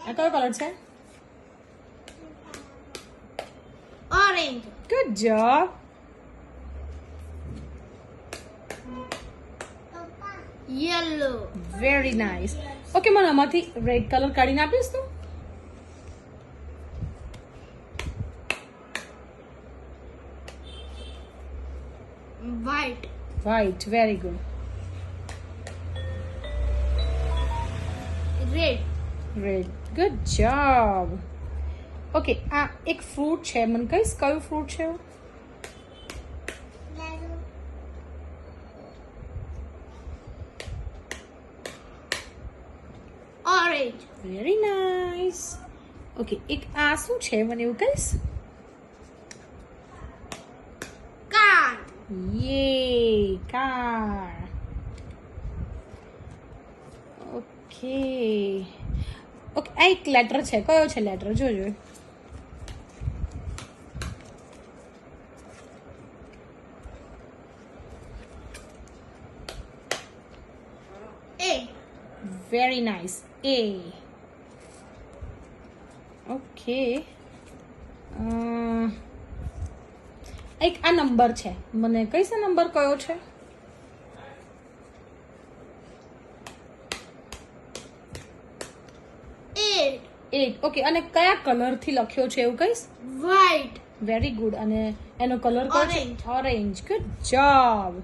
આ કયો કલર છે? Orange. Good job. Yellow. Very nice. Okay, મને આમાંથી રેડ કલર કાઢીને આપીશ તું? White. White. Very good. Red. Red. Good job. Okay, આ એક ફ્રૂટ છે, મને કહીશ કયું ફ્રૂટ છે? Orange. Very nice. ઓકે, એક આ શું છે, મને એવું કહીશ? Car. યે, કાર. ઓકે. ઓકે, આ એક લેટર છે, કયો છે લેટર? જોજો. A. Very nice. A. Okay. એક આ નંબર છે, મને કહીશ આ નંબર કયો છે? Eight. 8. ઓકે, અને કયા કલરથી લખ્યો છે એવું કહીશ? White. Very good. અને એનો કલર કયો છે? Orange. ઓરેન્જ. Good job.